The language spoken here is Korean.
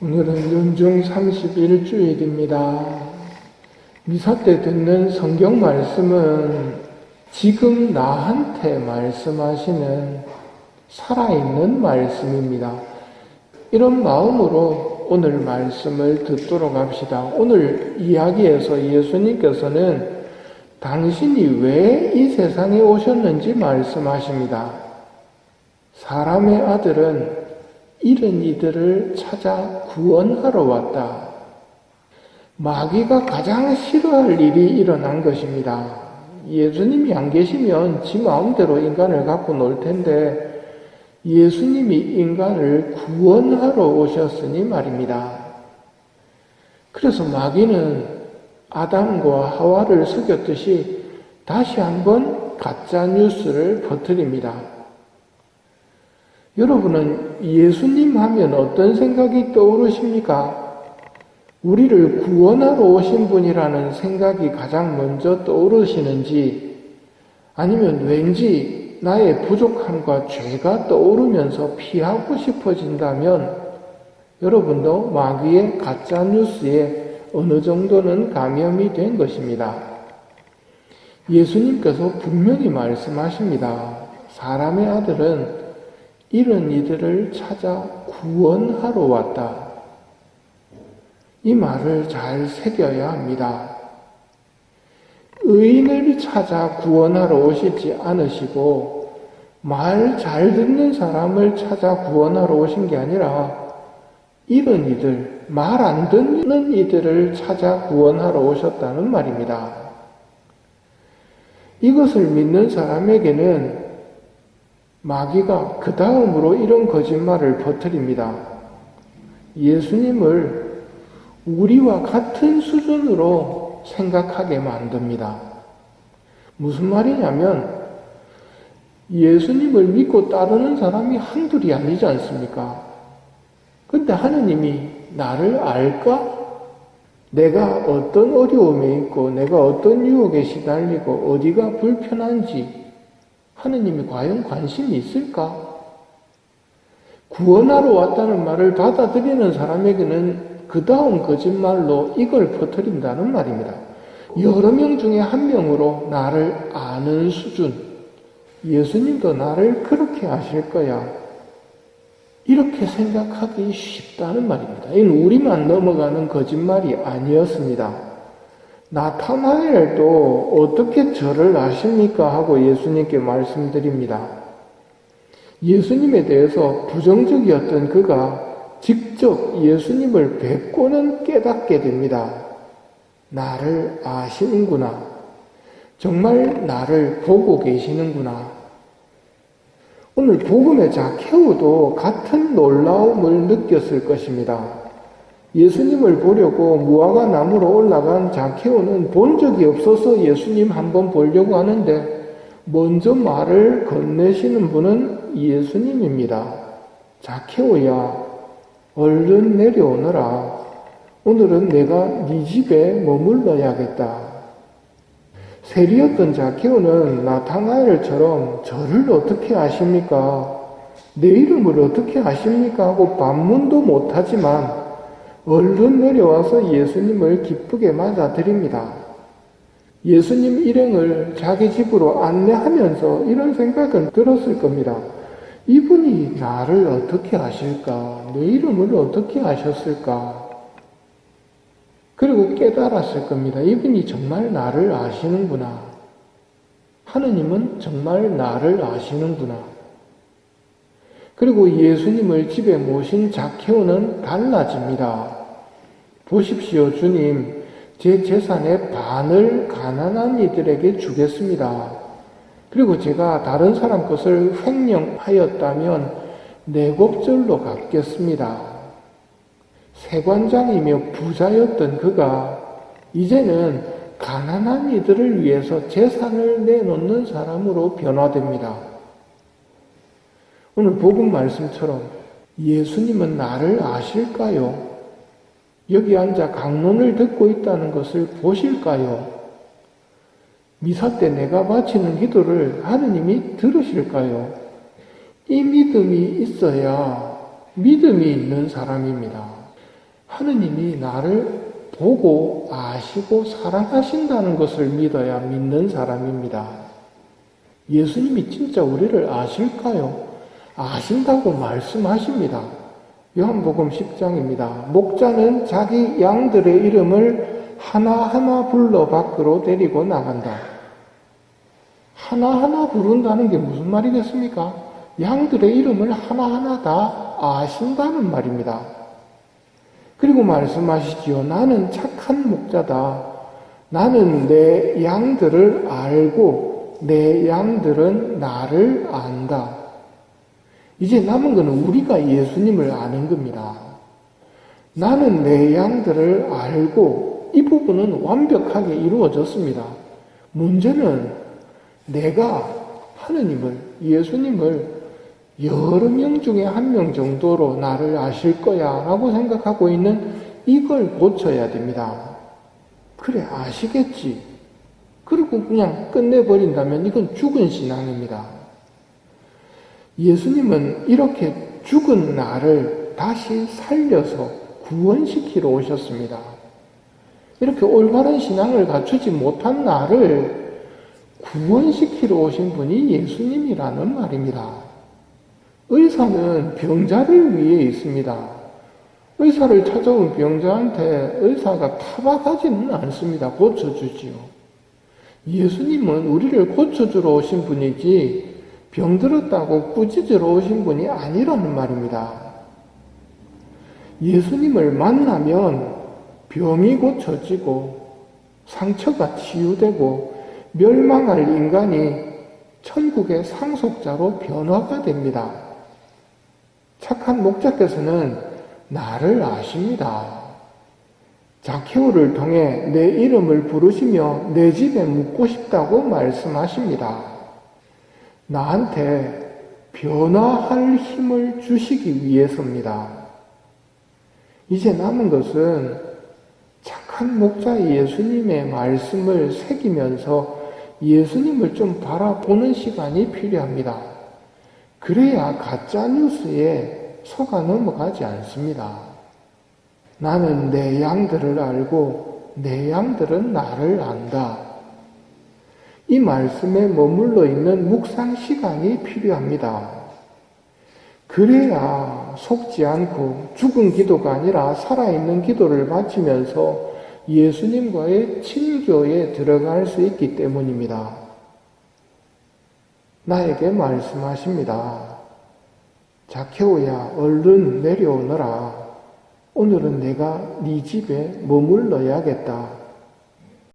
오늘은 연중 31주일입니다. 미사 때 듣는 성경 말씀은 지금 나한테 말씀하시는 살아있는 말씀입니다. 이런 마음으로 오늘 말씀을 듣도록 합시다. 오늘 이야기에서 예수님께서는 당신이 왜 이 세상에 오셨는지 말씀하십니다. 사람의 아들은 잃은 이들을 찾아 구원하러 왔다. 마귀가 가장 싫어할 일이 일어난 것입니다. 예수님이 안 계시면 지 마음대로 인간을 갖고 놀 텐데 예수님이 인간을 구원하러 오셨으니 말입니다. 그래서 마귀는 아담과 하와를 속였듯이 다시 한번 가짜 뉴스를 퍼뜨립니다. 여러분은 예수님 하면 어떤 생각이 떠오르십니까? 우리를 구원하러 오신 분이라는 생각이 가장 먼저 떠오르시는지, 아니면 왠지 나의 부족함과 죄가 떠오르면서 피하고 싶어진다면 여러분도 마귀의 가짜 뉴스에 어느 정도는 감염이 된 것입니다. 예수님께서 분명히 말씀하십니다. 사람의 아들은 잃은 이들을 찾아 구원하러 왔다. 이 말을 잘 새겨야 합니다. 의인을 찾아 구원하러 오시지 않으시고 말 잘 듣는 사람을 찾아 구원하러 오신 게 아니라 잃은 이들, 말 안 듣는 이들을 찾아 구원하러 오셨다는 말입니다. 이것을 믿는 사람에게는 마귀가 그 다음으로 이런 거짓말을 퍼뜨립니다. 예수님을 우리와 같은 수준으로 생각하게 만듭니다. 무슨 말이냐면 예수님을 믿고 따르는 사람이 한둘이 아니지 않습니까? 근데 하느님이 나를 알까? 내가 어떤 어려움에 있고 내가 어떤 유혹에 시달리고 어디가 불편한지 하느님이 과연 관심이 있을까? 구원하러 왔다는 말을 받아들이는 사람에게는 그 다음 거짓말로 이걸 퍼뜨린다는 말입니다. 여러 명 중에 한 명으로 나를 아는 수준, 예수님도 나를 그렇게 아실 거야, 이렇게 생각하기 쉽다는 말입니다. 이는 우리만 넘어가는 거짓말이 아니었습니다. 나타나엘도 어떻게 저를 아십니까? 하고 예수님께 말씀드립니다. 예수님에 대해서 부정적이었던 그가 직접 예수님을 뵙고는 깨닫게 됩니다. 나를 아시는구나. 정말 나를 보고 계시는구나. 오늘 복음의 자케오도 같은 놀라움을 느꼈을 것입니다. 예수님을 보려고 무화과 나무로 올라간 자케오는 본 적이 없어서 예수님 한번 보려고 하는데 먼저 말을 건네시는 분은 예수님입니다. 자케오야, 얼른 내려오너라. 오늘은 내가 네 집에 머물러야겠다. 세리였던 자케오는 나타나엘처럼 저를 어떻게 아십니까? 내 이름을 어떻게 아십니까? 하고 반문도 못하지만 얼른 내려와서 예수님을 기쁘게 맞아드립니다. 예수님 일행을 자기 집으로 안내하면서 이런 생각은 들었을 겁니다. 이분이 나를 어떻게 아실까? 내 이름을 어떻게 아셨을까? 그리고 깨달았을 겁니다. 이분이 정말 나를 아시는구나. 하느님은 정말 나를 아시는구나. 그리고 예수님을 집에 모신 자케오는 달라집니다. 보십시오, 주님, 제 재산의 반을 가난한 이들에게 주겠습니다. 그리고 제가 다른 사람 것을 횡령하였다면 내곱절로 갚겠습니다. 세관장이며 부자였던 그가 이제는 가난한 이들을 위해서 재산을 내놓는 사람으로 변화됩니다. 오늘 복음 말씀처럼 예수님은 나를 아실까요? 여기 앉아 강론을 듣고 있다는 것을 보실까요? 미사 때 내가 바치는 기도를 하느님이 들으실까요? 이 믿음이 있어야 믿음이 있는 사람입니다. 하느님이 나를 보고 아시고 사랑하신다는 것을 믿어야 믿는 사람입니다. 예수님이 진짜 우리를 아실까요? 아신다고 말씀하십니다. 요한복음 10장입니다. 목자는 자기 양들의 이름을 하나하나 불러 밖으로 데리고 나간다. 하나하나 부른다는 게 무슨 말이겠습니까? 양들의 이름을 하나하나 다 아신다는 말입니다. 그리고 말씀하시지요. 나는 착한 목자다. 나는 내 양들을 알고 내 양들은 나를 안다. 이제 남은 것은 우리가 예수님을 아는 겁니다. 나는 내 양들을 알고 이 부분은 완벽하게 이루어졌습니다. 문제는 내가 하느님을, 예수님을 여러 명 중에 한 명 정도로 나를 아실 거야 라고 생각하고 있는 이걸 고쳐야 됩니다. 그래, 아시겠지. 그리고 그냥 끝내버린다면 이건 죽은 신앙입니다. 예수님은 이렇게 죽은 나를 다시 살려서 구원시키러 오셨습니다. 이렇게 올바른 신앙을 갖추지 못한 나를 구원시키러 오신 분이 예수님이라는 말입니다. 의사는 병자를 위해 있습니다. 의사를 찾아온 병자한테 의사가 타박하지는 않습니다. 고쳐주지요. 예수님은 우리를 고쳐주러 오신 분이지 병들었다고 꾸짖으러 오신 분이 아니라는 말입니다. 예수님을 만나면 병이 고쳐지고 상처가 치유되고 멸망할 인간이 천국의 상속자로 변화가 됩니다. 착한 목자께서는 나를 아십니다. 자케오를 통해 내 이름을 부르시며 내 집에 묵고 싶다고 말씀하십니다. 나한테 변화할 힘을 주시기 위해서입니다. 이제 남은 것은 착한 목자 예수님의 말씀을 새기면서 예수님을 좀 바라보는 시간이 필요합니다. 그래야 가짜뉴스에 속아 넘어가지 않습니다. 나는 내 양들을 알고 내 양들은 나를 안다. 이 말씀에 머물러 있는 묵상 시간이 필요합니다. 그래야 속지 않고 죽은 기도가 아니라 살아있는 기도를 바치면서 예수님과의 친교에 들어갈 수 있기 때문입니다. 나에게 말씀하십니다. 자케오야, 얼른 내려오너라. 오늘은 내가 네 집에 머물러야겠다.